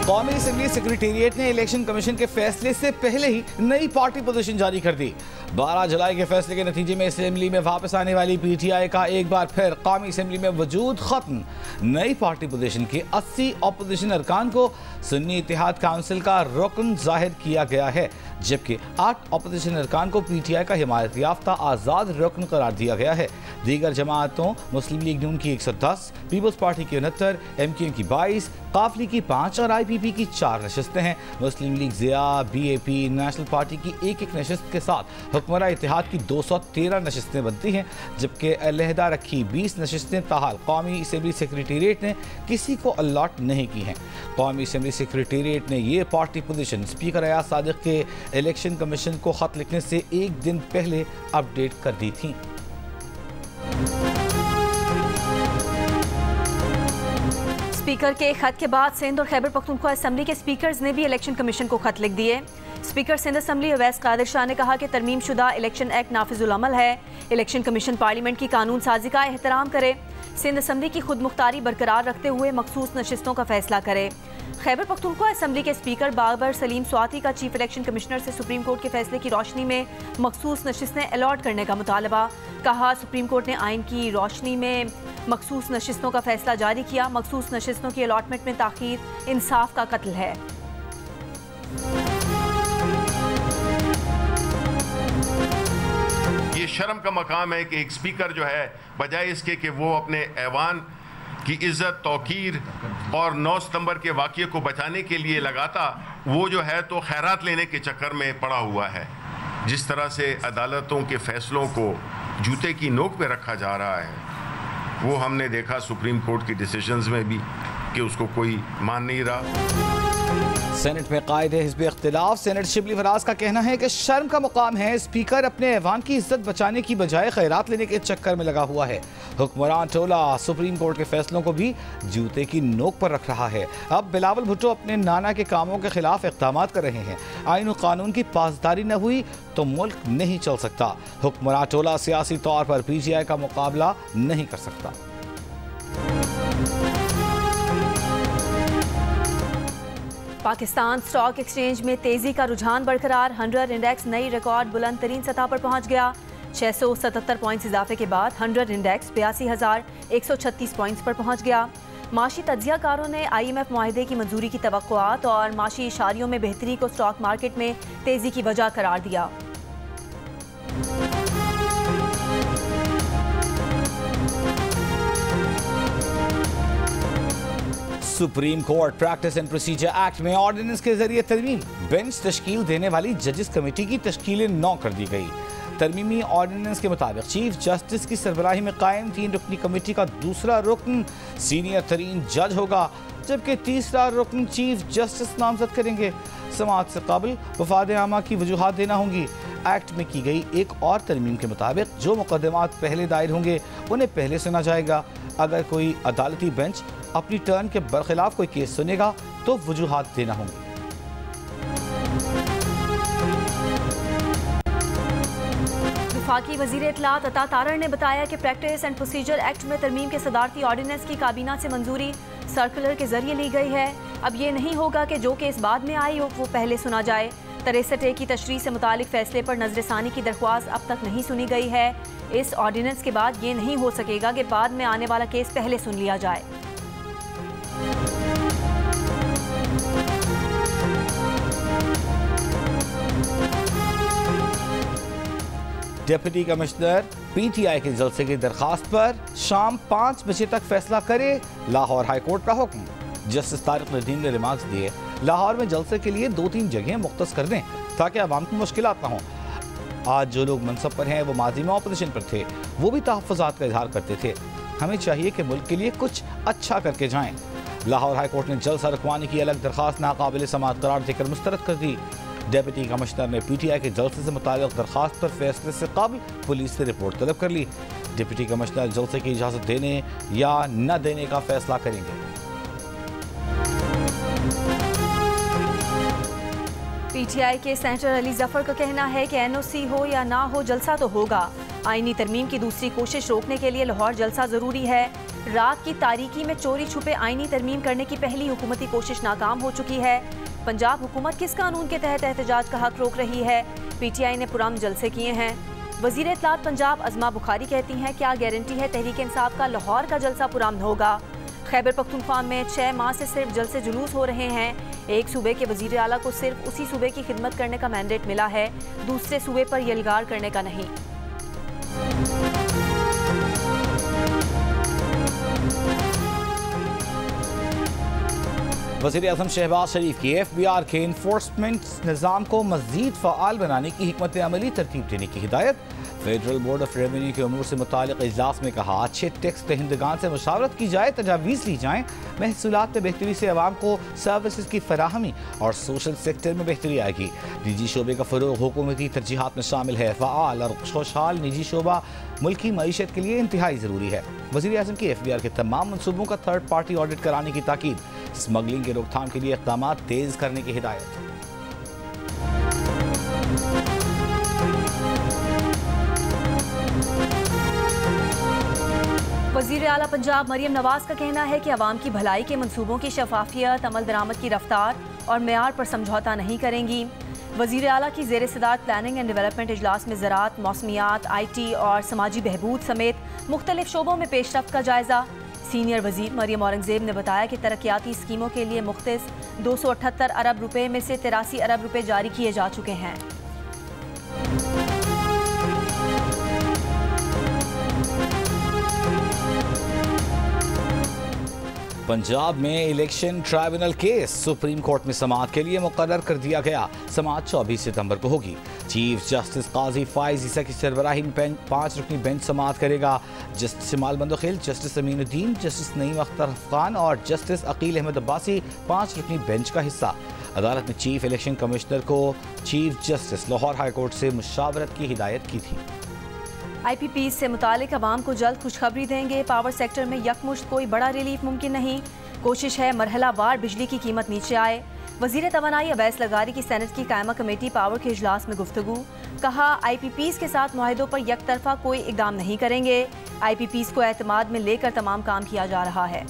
कौमी assembly secretariat ने election commission के फैसले से पहले ही नई पार्टी पोजीशन जारी कर दी। 12 जुलाई के फैसले के नतीजे में असम्बली में वापस आने वाली PTI का एक बार फिर कौमी असम्बली में वजूद खत्म। नई पार्टी पोजीशन के 80 अपोजिशन अरकान को सुन्नी इत्तेहाद काउंसिल का रुकन जाहिर किया गया है, जबकि 8 अपोजिशन अरकान को PTI का हिमायत याफ्ता आज़ाद रुकन करार दिया गया है। दीगर जमातों मुस्लिम लीग नून की 110, पीपल्स पार्टी की 69, MKM की 22, काफली की 5 और IPP की 4 नशस्तें हैं। Muslim League Zia, BAP, National Party की एक नशस्त के साथ हुक्मरान इत्तेहाद की 213 नशस्तें बनती हैं, जबकि अलहदा रखी 20 नशस्तें ताहाल कौमी असम्बली सेक्रेटेरिएट ने किसी को अलॉट नहीं की हैं। कौमी असम्बली सेक्रेटेरिएट ने ये party position speaker Ayaz Sadiq के इलेक्शन कमीशन को खत लिखने से एक दिन पहले अपडेट कर दी थी। स्पीकर के खत के बाद सिंध और खैबर पख्तूनख्वा असम्बली के स्पीकर्स ने भी इलेक्शन कमीशन को खत लिख दिए। स्पीकर सिंध असम्बली अवैस कादिर शाह ने कहा कि तरमीम शुदा इलेक्शन एक्ट नाफिजुल अमल है। इलेक्शन कमीशन पार्लियामेंट की कानून साजी का एहतराम करे, सिंध असम्बली की खुद मुख्तारी बरकरार रखते हुए मखसूस नशिस्तों का फैसला करे। खैबर पख्तूनख्वा असम्बली के स्पीकर बाबर सलीम स्वाति का चीफ इलेक्शन कमिश्नर से सुप्रीम कोर्ट के फैसले की रोशनी में मखसूस नशिस्तें अलॉट करने का मुतालबा। कहा, सुप्रीम कोर्ट ने आइन की रोशनी में मखसूस नशिस्तों का फैसला जारी किया। मखसूस नशिस्तों की अलॉटमेंट में ताख़ीर इंसाफ का कत्ल है। ये शर्म का मकाम है कि एक स्पीकर जो है बजाय इसके कि वो अपने ऐवान की इज्जत, तौकीर और 9 सितंबर के वाक़ये को बचाने के लिए लगाता, वो जो है तो खैरात लेने के चक्कर में पड़ा हुआ है। जिस तरह से अदालतों के फैसलों को जूते की नोक पे रखा जा रहा है, वो हमने देखा सुप्रीम कोर्ट की डिसीजंस में भी कि उसको कोई मान नहीं रहा। सेनेट में कायद हिज़्ब इख्तिलाफ सेनेट शिबली फराज का कहना है कि शर्म का मुकाम है स्पीकर अपने ऐवान की इज्जत बचाने की बजाय खैरात लेने के चक्कर में लगा हुआ है। हुक्मरान टोला सुप्रीम कोर्ट के फैसलों को भी जूते की नोक पर रख रहा है। अब बिलावल भुट्टो अपने नाना के कामों के खिलाफ इक़दामात कर रहे हैं। आइन और कानून की पासदारी न हुई तो मुल्क नहीं चल सकता। हुक्मरान टोला सियासी तौर पर PTI का मुकाबला नहीं कर सकता। पाकिस्तान स्टॉक एक्सचेंज में तेजी का रुझान बरकरार। 100 इंडेक्स नई रिकॉर्ड बुलंद तरीन सतह पर पहुंच गया। 677 पॉइंट्स इजाफे के बाद 100 इंडेक्स 82,136 पॉइंट्स पर पहुंच गया। माशी तज्जियाकारों ने IMF मुआहदे की मंजूरी की तवक्कुआत और माशी इशारियों में बेहतरी को स्टॉक मार्केट में तेजी की वजह करार दिया। Supreme court practice and procedure act में ऑर्डिनेंस के जरिए तरमीम बेंच तश्कील देने वाली जजेस कमेटी की तश्कील 9 कर दी गई। तरमीमी ऑर्डिनेंस के मुताबिक चीफ जस्टिस की सरबराही में कायम 3 रुकनी कमेटी का दूसरा रुकन सीनियर तरीन जज होगा, जबकि तीसरा रुकन चीफ जस्टिस नामजद करेंगे। समाअत से काबिल वफाद आमा की वजूहात देना होंगी। एक्ट में की गई एक और तरमीम के मुताबिक जो मुकदमात पहले दायर होंगे उन्हें पहले सुना जाएगा। अगर कोई अदालती बेंच अपनी टर्न के बरखिलाफ कोई केस सुनेगा तो वजूहात देना होंगी। वफाकी वज़ीर इत्तलात अता तारड़ ने बताया कि प्रैक्टिस एंड प्रोसीजर एक्ट में तरमीम के सदारती ऑर्डिनेंस की काबीना से मंजूरी सर्कुलर के जरिए ली गई है। अब ये नहीं होगा कि जो केस बाद में आई हो वो पहले सुना जाए। 63A की तशरीह से मुतालिक फैसले पर नजरसानी की दरख्वास्त अब तक नहीं सुनी गई है। इस ऑर्डिनेंस के बाद ये नहीं हो सकेगा कि बाद में आने वाला केस पहले सुन लिया जाए। डिप्टी कमिश्नर PTI के जलसे की दरखास्त पर शाम 5 बजे तक फैसला करे, लाहौर हाई कोर्ट का हुक्म। जस्टिस तारिक नदीम ने रिमार्क्स दिए, लाहौर में जलसे के लिए 2-3 जगह मुख्तस कर दें ताकि आवाम को मुश्किलात ना हो। आज जो लोग मनसब पर हैं वो माजी में ऑपोजिशन पर थे, वो भी तहफ़्फ़ुज़ात का इजहार करते थे। हमें चाहिए कि मुल्क के लिए कुछ अच्छा करके जाएं। लाहौर हाई कोर्ट ने जलसा रुकवाने की अलग दरखास्त नाकाबिल समाअत करार देकर मुस्तरद कर दी। डिप्टी कमिश्नर ने PTI के जलसे से मुताल्लिक़ दरखास्त पर फैसले से कबल पुलिस से रिपोर्ट तलब कर ली। डिप्टी कमिश्नर जलसे की इजाज़त देने या न देने का फैसला करेंगे। PTI के सेनेटर अली जफर का कहना है कि NOC हो या ना हो जलसा तो होगा। आईनी तरमीम की दूसरी कोशिश रोकने के लिए लाहौर जलसा जरूरी है। रात की तारीकी में चोरी छुपे आईनी तरमीम करने की पहली हुकूमती कोशिश नाकाम हो चुकी है। पंजाब हुकूमत किस कानून के तहत एहतजाज का हक रोक रही है? PTI ने पुरअमन जलसे किए हैं। वज़ीर इत्तलात पंजाब अज़मा बुखारी कहती हैं, क्या गारंटी है तहरीक इंसाफ का लाहौर का जलसा पुरअमन होगा? खैबर पख्तूनख्वा में 6 माह से सिर्फ जलसे जुलूस हो रहे हैं। एक सूबे के वज़ीर आला को सिर्फ उसी सूबे की खिदमत करने का मैंडेट मिला है, दूसरे सूबे पर यलगार करने का नहीं। वज़ीर आज़म शहबाज शरीफ की FBR के इन्फोर्समेंट निज़ाम को मज़ीद फ़आल बनाने की हिकमत अमली तरतीब देने की हिदायत। फेडरल बोर्ड ऑफ रेवेन्यू के अमूर से मुतालिक इजलास में कहा, अच्छे टैक्स दहिंदगान से मुशावरत की जाए, तजावीज़ ली जाएँ, महसूलात में बेहतरी से आवाम को सर्विसेज की फराहमी और सोशल सेक्टर में बेहतरी आएगी। निजी शोबे का फ़रोग़ हुकूमती तरजीहात में शामिल है। फ़आल और खुशहाल निजी शोबा मुल्की मईशत के लिए इंतहाई ज़रूरी है। वज़ीर आज़म की FBR के तमाम मनसूबों का थर्ड पार्टी ऑडिट कराने की ताकीद। स्मगलिंग की रोकथाम के लिए इक़दाम तेज़ करने की हिदायत। वज़ीर आला पंजाब मरियम नवाज का कहना है कि अवाम की भलाई के मंसूबों की शफाफियत, अमल दरामद की रफ्तार और मेयार पर समझौता नहीं करेंगी। वज़ीर आला की ज़ेर सदारत प्लानिंग एंड डेवलपमेंट इजलास में ज़राअत, मौसमियात, IT और समाजी बहबूद समेत मुख्तलिफ शोबों में पेशरफ्त का जायज़ा। सीनियर वज़ीर मरियम औरंगज़ेब ने बताया कि तरक्याती स्कीमों के लिए मुख्तस 278 अरब रुपए में से 83 अरब रुपए जारी किए जा चुके हैं। पंजाब में election tribunal case supreme court में समाअत के लिए मुकर्रर कर दिया गया। समाअत 24 सितंबर को होगी। चीफ जस्टिस काजी फाइज ईसा की सरबराही में 5 रुकनी बेंच समाअत करेगा। Justice Jamal Bandokhel, justice Aminuddin, justice Naeem Akhtar Khan और जस्टिस अकील अहमद अब्बासी 5 रुकनी बेंच का हिस्सा। अदालत ने चीफ इलेक्शन कमिश्नर को chief justice Lahore high court से मुशावरत की हिदायत की थी। IPPs से मुतालिक अवाम को जल्द खुशखबरी देंगे। पावर सेक्टर में यकमुश्त कोई बड़ा रिलीफ मुमकिन नहीं। कोशिश है मरहला वार बिजली की कीमत नीचे आए। वज़ीर तवानाई अवैस लगारी की सेनेट की कायमा कमेटी पावर के इजलास में गुफ्तगू। कहा, IPPs के साथ मुआहिदों पर यकतरफा कोई इकदाम नहीं करेंगे। IPPs को एतमाद में लेकर तमाम काम किया जा रहा है।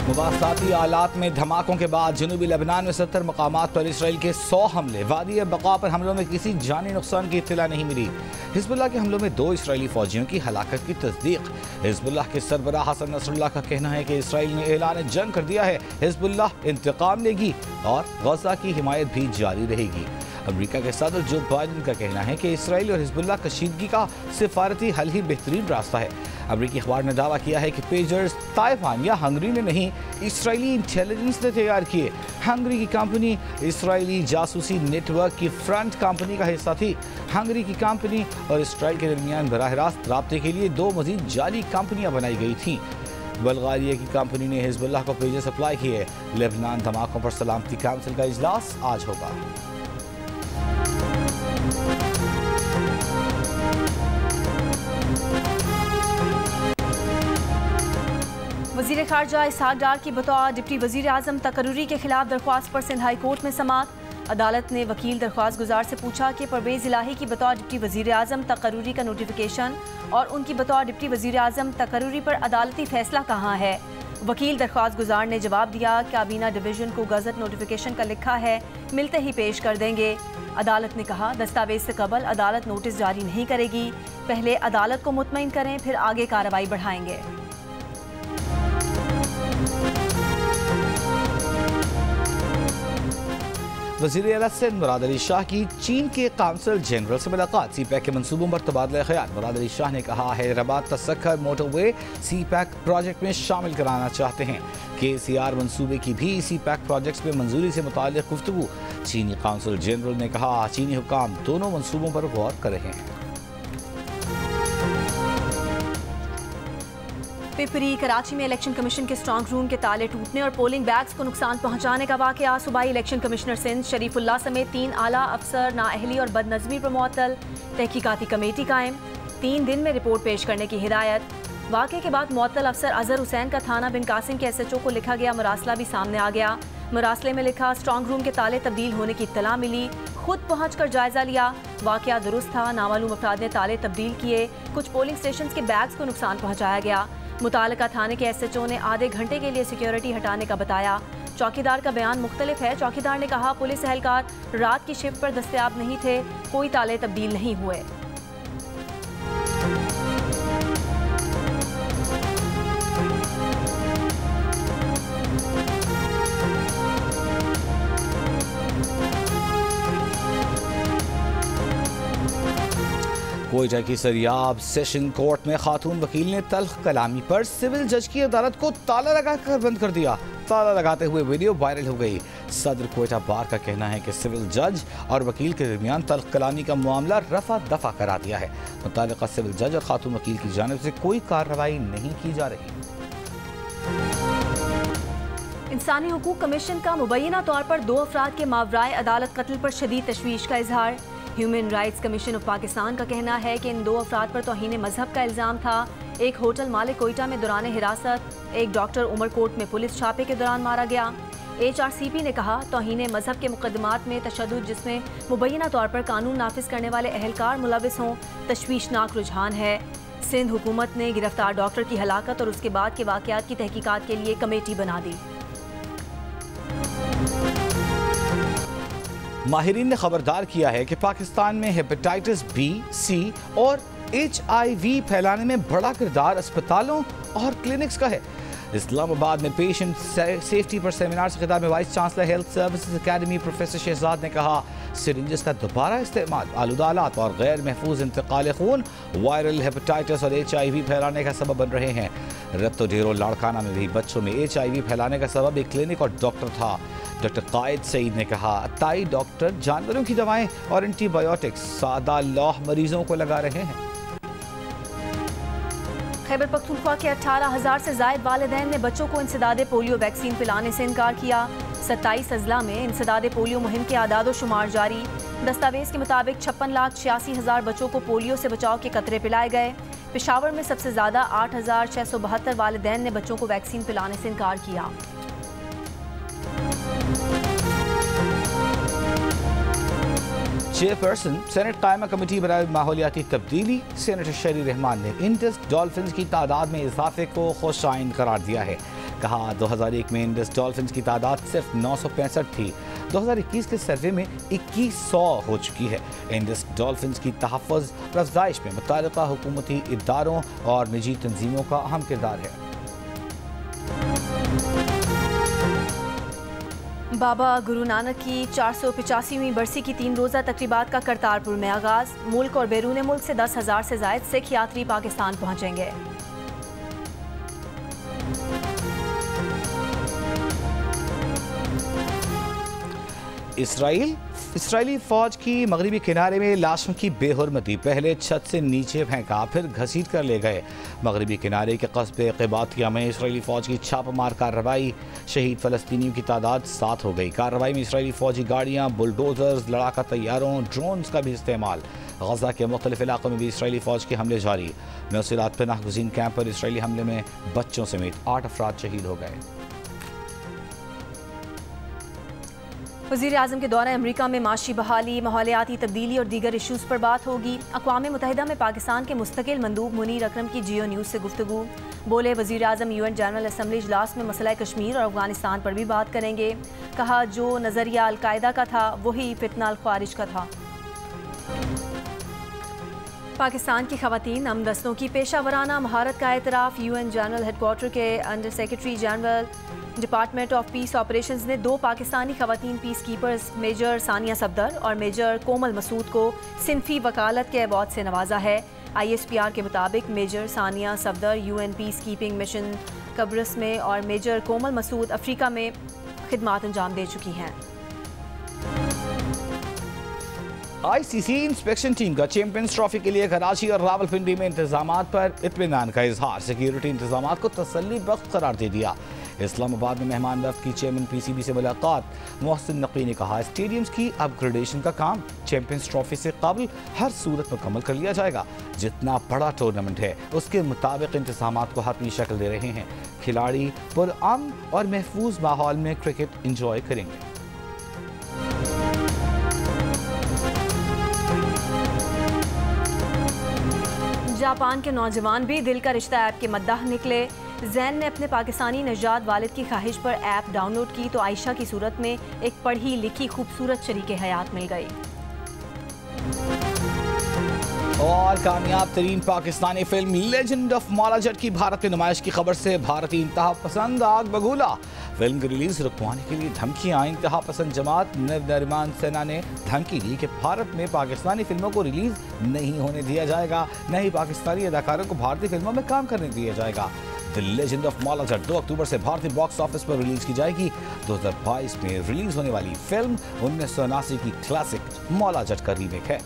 मुवासाती आलात में धमाकों के बाद जनूबी लेबनान में 70 मकामात पर इसराइल के 100 हमले। वादी बका पर हमलों में किसी जानी नुकसान की इत्तला नहीं मिली। हिजबुल्लाह के हमलों में 2 इसराइली फौजियों की हलाकत की तस्दीक। हिजबुल्लाह के सरबराह हसन नसरुल्लाह का कहना है कि इसराइल ने ऐलान जंग कर दिया है। हिजबुल्लाह इंतकाम लेगी और गजा की हिमायत भी जारी रहेगी। अमेरिका के सदर जो बाइडेन का कहना है कि इसराइल और हिजबुल्लाह कशीदगी का सिफारती हल ही बेहतरीन रास्ता है। अमेरिकी अखबार ने दावा किया है कि पेजर्स ताइवान या हंगरी ने नहीं, इसराइली इंटेलिजेंस ने तैयार किए। हंगरी की कंपनी इसराइली जासूसी नेटवर्क की फ्रंट कंपनी का हिस्सा थी। हंगरी की कंपनी और इसराइल के दरमियान बराह रास्त राब्ते के लिए 2 मजीद जाली कंपनियां बनाई गई थीं। बल्गारिया की कंपनी ने हिजबुल्लाह को पेजर सप्लाई किए। लेबनान धमाकों पर सलामती काउंसिल का इजलास आज होगा। वज़ीर ख़ारजा इसहाक डार की बतौर डिप्टी वज़ीर आज़म तकर्रुरी के खिलाफ दरख्वास्त पर सिंध हाई कोर्ट में समाअत। अदालत ने वकील दरख्वास्त गुजार से पूछा कि परवेज़ इलाही की बतौर डिप्टी वज़ीर आज़म तकर्रुरी का नोटिफिकेशन और उनकी बतौर डिप्टी वज़ीर आज़म तकर्रुरी पर अदालती फैसला कहाँ है। वकील दरख्वास्त गुजार ने जवाब दिया, काबीना डिवीज़न को गज़ट नोटिफिकेशन का लिखा है, मिलते ही पेश कर देंगे। अदालत ने कहा, दस्तावेज से कबल अदालत नोटिस जारी नहीं करेगी, पहले अदालत को मुतमईन करें, फिर आगे कार्रवाई बढ़ाएंगे। वज़ीर आला सिंध मुराद अली शाह की चीन के काउंसिल जनरल से मुलाकात। CPEC के मंसूबों पर तबादला ख्याल। मुराद अली शाह ने कहा, हैदराबाद तसक्खर मोटरवे CPEC प्रोजेक्ट में शामिल कराना चाहते हैं। KCR मंसूबे की भी CPEC प्रोजेक्ट्स में मंजूरी से मुताल्लिक़ गुफ्तगू। चीनी काउंसिल जनरल ने कहा, चीनी हुकाम दोनों मंसूबों पर गौर कर रहे हैं। पिपरी कराची में इलेक्शन कमीशन के स्ट्रांग रूम के ताले टूटने और पोलिंग बैग्स को नुकसान पहुंचाने का वाकया। सूबाई इलेक्शन कमिश्नर सिंध शरीफुल्लाह समेत 3 आला अफसर नाअहली और बदनज़मी पर मुअत्तल। तहकीकाती कमेटी कायम, 3 दिन में रिपोर्ट पेश करने की हिदायत। वाक़े के बाद मुअत्तल अफसर अजहर हुसैन का थाना बिन कासिम के SHO को लिखा गया मरासला भी सामने आ गया। मरासले में लिखा, स्ट्रांग रूम के ताले तब्दील होने की इत्तला मिली, खुद पहुँच कर जायजा लिया। वाकया दुरुस्त था। नामालूम अफराद ने ताले तब्दील किए। कुछ पोलिंग स्टेशन के बैग्स को नुकसान पहुंचाया गया। मुतालिका थाने के SHO ने आधे घंटे के लिए सिक्योरिटी हटाने का बताया। चौकीदार का बयान मुख्तलिफ है। चौकीदार ने कहा पुलिस एहलकार रात की शिफ्ट पर दस्तयाब नहीं थे, कोई ताले तब्दील नहीं हुए। कोयटा की सरियाब सेशन कोर्ट में खातून वकील ने तल्ख कलामी पर सिविल जज की अदालत को ताला लगाकर बंद कर दिया। ताला लगाते हुए वीडियो वायरल हो गई। सदर कोयटा बार का कहना है कि सिविल जज और वकील के दरमियान तल्ख कलामी का मामला रफा दफा करा दिया है। मुतालिका सिविल जज और खातून वकील की जानिब से कोई कार्रवाई नहीं की जा रही। इंसानी हुकूक कमीशन का मुबैना तौर पर 2 अफराद के मावराए अदालत कत्ल पर शदीद तशवीश का इजहार। Human rights commission of Pakistan का कहना है कि इन 2 अफराद पर तौहीन मजहब का इल्ज़ाम था। एक होटल मालिक कोयटा में दौरान हिरासत, एक डॉक्टर उमरकोट में पुलिस छापे के दौरान मारा गया। HRCP ने कहा तौहीन मजहब के मुकदमात में तशद्दुद जिसमें मुबैना तौर पर कानून नाफिज करने वाले एहलकार मुलविस हों, तशवीशनाक रुझान है। सिंध हुकूमत ने गिरफ्तार डॉक्टर की हलाकत और उसके बाद के वाक़यात की तहकीकात के लिए कमेटी बना दी। माहिरीन ने खबरदार किया है कि पाकिस्तान में हेपेटाइटिस B, C और HIV फैलाने में बड़ा किरदार अस्पतालों और क्लिनिक्स का है। इस्लामाबाद में पेशेंट सेफ्टी पर सेमिनार से खिताब में vice chancellor health services academy professor Shahzad ने कहा सिरिंजेस का दोबारा इस्तेमाल आलूदा आलात और गैर महफूज इंतकाल खून वायरल हेपेटाइटिस और HIV फैलाने का सबब बन रहे हैं। रत्तो डेरो लाड़काना में भी बच्चों में HIV फैलाने का सबब एक क्लिनिक और डॉक्टर था। डॉक्टर कायद सईद ने कहा अताई डॉक्टर जानवरों की दवाएं और एंटीबायोटिक्स सादा लौह मरीजों को लगा रहे हैं। खैबर पख्तूनख्वा के 18,000 से जायद वालिदैन ने बच्चों को इंसदादे पोलियो वैक्सीन पिलाने से इनकार किया। 27 अजला में इंसदादे पोलियो मुहिम के आदाद शुमार जारी। दस्तावेज के मुताबिक 56,86,000 बच्चों को पोलियो से बचाव के कतरे पिलाए गए। पेशावर में सबसे ज्यादा 8,672 वालिदैन ने बच्चों को वैक्सीन पिलाने से इनकार किया। चेयरपर्सन सेनेट कायमा कमेटी बराए माहौलियाती तब्दीली सेनेटर शरी रहमान ने इंडस डॉल्फिन्स की तादाद में इजाफे को खुशाइन करार दिया है। कहा 2001 में इंडस डॉल्फिन्स की तादाद सिर्फ 965 थी, 2021 के सर्वे में 2100 हो चुकी है। इंडस डॉल्फिन्स की तहफ़्फ़ुज़ और अफ़ज़ाइश में मुताल्लिक़ा हुकूमती इदारों और निजी तंजीमों का अहम किरदार है। बाबा गुरु नानक की 485वीं बरसी की 3 रोज़ा तकरीबात का करतारपुर में आगाज़। मुल्क और बैरून मुल्क से 10,000 से जायद सिख यात्री पाकिस्तान पहुँचेंगे। इसराइली फौज की मगरबी किनारे में लाशों की बेहुरमती, पहले छत से नीचे फेंका फिर घसीट कर ले गए। मगरबी किनारे के कस्बे क़बातिया में इसराइली फौज की छापामार कार्रवाई, शहीद फ़लस्तीनियों की तादाद 7 हो गई। कार्रवाई में इसराइली फौजी गाड़ियाँ, बुलडोजर्स, लड़ाका तैयारों, ड्रोन्स का भी इस्तेमाल। गजा के मुख्तलिफ इलाकों में भी इसराइली फौज के हमले जारी। नौसिरात पनाह गुज़ीन कैंप पर इसराइली हमले में बच्चों समेत 8 अफराद शहीद हो गए। वज़ीर आज़म के दौरे अमरीका में माशी बहाली, माहौलियाती तब्दीली और दीगर इशूज़ पर बात होगी। अक़वाम मुत्तहिदा में पाकिस्तान के मुस्तकिल मंदूब मुनीर अकरम की जियो न्यूज़ से गुफ्तगू। बोले वज़ीर आज़म UN जनरल असम्बली इजलास में मसला कश्मीर और अफ़गानिस्तान पर भी बात करेंगे। कहा जो नज़रिया अलकायदा का था वही फितना अल ख्वारिज का था। पाकिस्तान की ख़वातीन अमन दस्तों की पेशा महारत का एतराफ़। UN जनरल हेडक्वार्टर के under secretary general department of peace operations ने 2 पाकिस्तानी ख़वातीन peacekeepers major Sania Safdar और मेजर कोमल मसूद को सिनफी वकालत के अवार्ड से नवाजा है। ISPR के मुताबिक major Sania Safdar UN peacekeeping mission कब्रस में और मेजर कोमल मसूद अफ्रीका में खिदमात अंजाम दे चुकी हैं। ICC इंस्पेक्शन टीम का चैंपियंस ट्रॉफी के लिए कराची और रावलपिंडी में इंतजामात पर इत्मीनान का इजहार। सिक्योरिटी इंतजामात को तसल्ली बख्श करार दे दिया। इस्लामाबाद में मेहमान वफ्द की चेयरमैन PCB से मुलाकात। मोहसिन नकवी ने कहा स्टेडियम्स की अपग्रेडेशन का काम चैंपियंस ट्रॉफी से कबल हर सूरत मुकम्मल कर लिया जाएगा। जितना बड़ा टूर्नामेंट है उसके मुताबिक इंतजामात को हतमी शक्ल दे रहे हैं। खिलाड़ी पुरअमन और महफूज माहौल में क्रिकेट इंजॉय करेंगे। जापान के नौजवान भी दिल का रिश्ता ऐप के मद्दाह निकले। जैन ने अपने पाकिस्तानी नजाद वालिद की ख्वाहिश पर ऐप डाउनलोड की तो आयशा की सूरत में एक पढ़ी लिखी खूबसूरत शरीके हयात मिल गई। और कामयाब तरीन Pakistani film legend of Maula Jatt की भारत में नुमाइश की खबर से भारतीय इंतहा पसंद आग बगूला। फिल्म की रिलीज रुकवाने के लिए धमकियां। इंतहा पसंद जमात नरिमान सेना ने धमकी दी कि भारत में पाकिस्तानी फिल्मों को रिलीज नहीं होने दिया जाएगा, न ही पाकिस्तानी अदाकारों को भारतीय फिल्मों में काम करने दिया जाएगा। The legend of Maula Jatt 2 अक्टूबर से भारतीय बॉक्स ऑफिस पर रिलीज की जाएगी। 2022 में रिलीज होने वाली फिल्म 1979 की क्लासिक मौला जट का रीमेक है।